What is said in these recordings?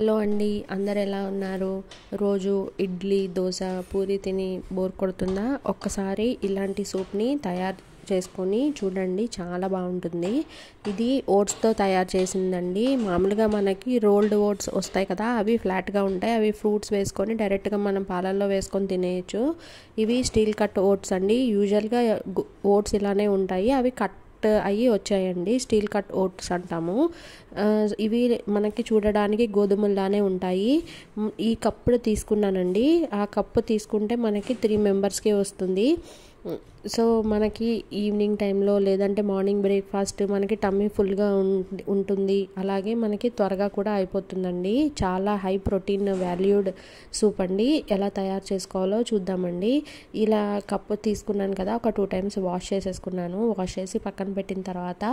Hello అండి, అందరు ఎలా ఉన్నారు? రోజు ఇడ్లీ, దోశ, పూరి తిని బోర్ కొడుతుందా? ఒక్కసారి ఇలాంటి సూప్ని తయారు చేసుకొని చూడండి, చాలా బాగుంటుంది. ఇది ఓట్స్తో తయారు చేసిందండి. మామూలుగా మనకి రోల్డ్ ఓట్స్ వస్తాయి కదా, అవి ఫ్లాట్గా ఉంటాయి. అవి ఫ్రూట్స్ వేసుకొని డైరెక్ట్గా మనం పాలల్లో వేసుకొని తినేయచ్చు. ఇవి స్టీల్ కట్ ఓట్స్ అండి. యూజువల్గా ఓట్స్ ఇలానే ఉంటాయి, అవి కట్ అయ్యి వచ్చాయండి. స్టీల్ కట్ ఓట్స్ అంటాము. ఇవి మనకి చూడడానికి గోధుమలానే ఉంటాయి. ఈ కప్పు తీసుకున్నానండి. ఆ కప్పు తీసుకుంటే మనకి 3 మెంబర్స్కి వస్తుంది. సో మనకి ఈవినింగ్ టైంలో లేదంటే మార్నింగ్ బ్రేక్ఫాస్ట్ మనకి టమ్మీ ఫుల్గా ఉంటుంది. అలాగే మనకి త్వరగా కూడా అయిపోతుందండి. చాలా హై ప్రోటీన్ వాల్యూడ్ సూప్ అండి. ఎలా తయారు చేసుకోవాలో చూద్దామండి. ఇలా కప్పు తీసుకున్నాను కదా, ఒక 2 టైమ్స్ వాష్ చేసేసుకున్నాను. వాష్ చేసి పక్కన పెట్టిన తర్వాత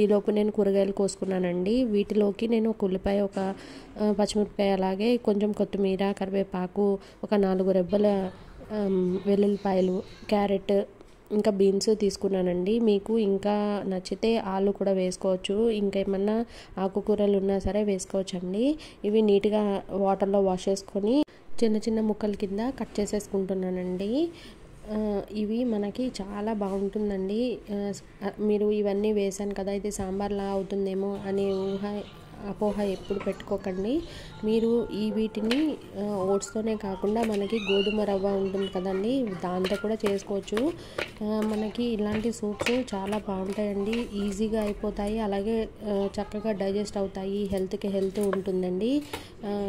ఈలోపు నేను కూరగాయలు కోసుకున్నానండి. వీటిలోకి నేను ఒక ఉల్లిపాయ, ఒక పచ్చిమిరపకాయ, అలాగే కొంచెం కొత్తిమీర, కరివేపాకు, ఒక 4 రెబ్బల వెల్లుల్లిపాయలు, క్యారెట్, ఇంకా బీన్స్ తీసుకున్నానండి. మీకు ఇంకా నచ్చితే ఆలు కూడా వేసుకోవచ్చు. ఇంకేమన్నా ఆకుకూరలు ఉన్నా సరే వేసుకోవచ్చండి. ఇవి నీట్గా వాటర్లో వాష్ చేసుకొని చిన్న చిన్న ముక్కల కింద కట్ చేసేసుకుంటున్నానండి. ఇవి మనకి చాలా బాగుంటుందండి. మీరు ఇవన్నీ వేసాను కదా, ఇది సాంబార్లా అవుతుందేమో అనే అపోహ ఎప్పుడు పెట్టుకోకండి. మీరు వీటిని ఓట్స్తోనే కాకుండా మనకి గోధుమ రవ్వ ఉంటుంది కదండి, దాంతో కూడా చేసుకోవచ్చు. మనకి ఇలాంటి సూప్స్ చాలా బాగుంటాయండి. ఈజీగా అయిపోతాయి, అలాగే చక్కగా డైజెస్ట్ అవుతాయి. హెల్త్కి హెల్త్ ఉంటుందండి.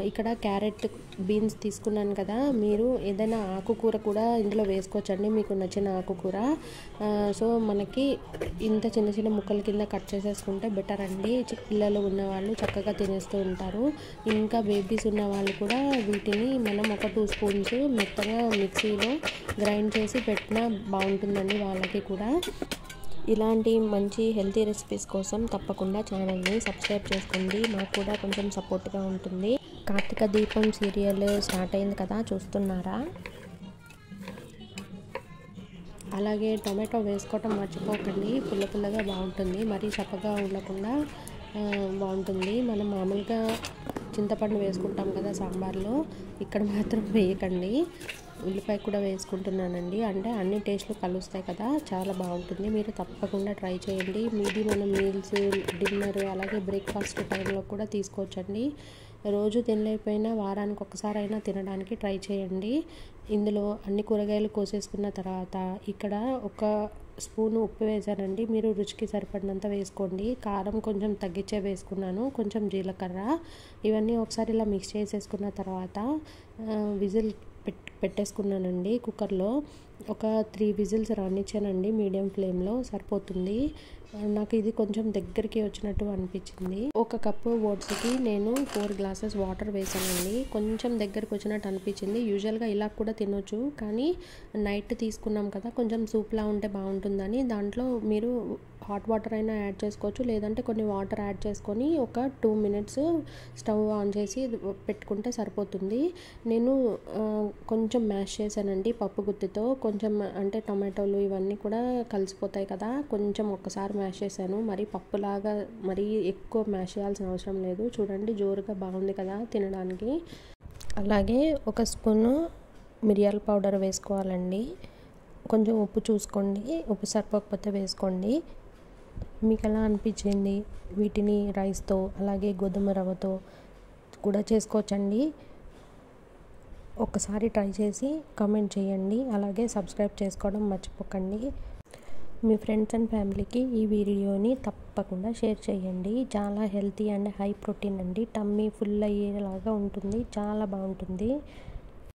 ఇక్కడ క్యారెట్, బీన్స్ తీసుకున్నాను కదా, మీరు ఏదైనా ఆకుకూర కూడా ఇందులో వేసుకోవచ్చండి, మీకు నచ్చిన ఆకుకూర. సో మనకి ఇంత చిన్న చిన్న ముక్కల కింద కట్ చేసేసుకుంటే బెటర్ అండి. పిల్లలు ఉన్నవాళ్ళు చక్కగా తినేస్తూ ఉంటారు. ఇంకా బేబీస్ ఉన్న వాళ్ళు కూడా వీటిని మనం ఒక 2 స్పూన్స్ మెత్తగా మిక్సీలో గ్రైండ్ చేసి పెట్టినా బాగుంటుందండి వాళ్ళకి కూడా. ఇలాంటి మంచి హెల్తీ రెసిపీస్ కోసం తప్పకుండా ఛానల్ని సబ్స్క్రైబ్ చేసుకోండి. మాకు కూడా కొంచెం సపోర్ట్గా ఉంటుంది. కార్తీక దీపం సీరియల్ స్టార్ట్ అయింది కదా, చూస్తున్నారా? అలాగే టొమాటో వేసుకోవటం మర్చిపోకండి. పుల్ల పుల్లగా బాగుంటుంది, మరీ చప్పగా ఉండకుండా బాగుంటుంది. మనం మామూలుగా చింతపండు వేసుకుంటాం కదా సాంబార్లో, ఇక్కడ మాత్రం వేయకండి. ఉల్లిపాయ కూడా వేసుకుంటున్నానండి, అంటే అన్ని టేస్ట్లు కలుస్తాయి కదా, చాలా బాగుంటుంది. మీరు తప్పకుండా ట్రై చేయండి. మీది మనం మీల్స్, డిన్నర్, అలాగే బ్రేక్ఫాస్ట్ టైంలో కూడా తీసుకోవచ్చండి. రోజు తినలేకపోయినా వారానికి ఒకసారి అయినా తినడానికి ట్రై చేయండి. ఇందులో అన్ని కూరగాయలు కోసేసుకున్న తర్వాత ఇక్కడ ఒక స్పూను ఉప్పు వేసానండి. మీరు రుచికి సరిపడినంత వేసుకోండి. కారం కొంచెం తగ్గించే వేసుకున్నాను, కొంచెం జీలకర్ర. ఇవన్నీ ఒకసారి ఇలా మిక్స్ చేసేసుకున్న తర్వాత విజిల్ పెట్టేసుకున్నానండి. కుక్కర్లో ఒక 3 విజిల్స్ రానిచ్చానండి, మీడియం ఫ్లేమ్లో సరిపోతుంది. నాకు ఇది కొంచెం దగ్గరికి వచ్చినట్టు అనిపించింది. ఒక కప్పు ఓట్స్కి నేను 4 గ్లాసెస్ వాటర్ వేసానండి. కొంచెం దగ్గరికి వచ్చినట్టు అనిపించింది. యూజువల్గా ఇలా కూడా తినొచ్చు, కానీ నైట్ తీసుకున్నాం కదా, కొంచెం సూప్లా ఉంటే బాగుంటుందని దాంట్లో మీరు హాట్ వాటర్ అయినా యాడ్ చేసుకోవచ్చు, లేదంటే కొన్ని వాటర్ యాడ్ చేసుకొని ఒక 2 మినిట్స్ స్టవ్ ఆన్ చేసి పెట్టుకుంటే సరిపోతుంది. నేను కొంచెం మ్యాష్ చేశానండి పప్పు గుత్తితో. కొంచెం అంటే టమాటోలు ఇవన్నీ కూడా కలిసిపోతాయి కదా, కొంచెం ఒక్కసారి మ్యాష్ చేశాను. మరి పప్పులాగా మరీ ఎక్కువ మ్యాష్ చేయాల్సిన అవసరం లేదు. చూడండి, జోరుగా బాగుంది కదా తినడానికి. అలాగే ఒక స్పూను మిరియాల పౌడర్ వేసుకోవాలండి. కొంచెం ఉప్పు చూసుకోండి, ఉప్పు సరిపోకపోతే వేసుకోండి. మీకు ఎలా అనిపించింది? వీటిని రైస్తో అలాగే గోధుమ రవ్వతో కూడా చేసుకోవచ్చండి. ఒక్కసారి ట్రై చేసి కామెంట్ చేయండి. అలాగే సబ్స్క్రైబ్ చేసుకోవడం మర్చిపోకండి. మీ ఫ్రెండ్స్ అండ్ ఫ్యామిలీకి ఈ వీడియోని తప్పకుండా షేర్ చేయండి. చాలా హెల్తీ అండ్ హై ప్రోటీన్ అండి. టమ్మీ ఫుల్ అయ్యేలాగా ఉంటుంది, చాలా బాగుంటుంది.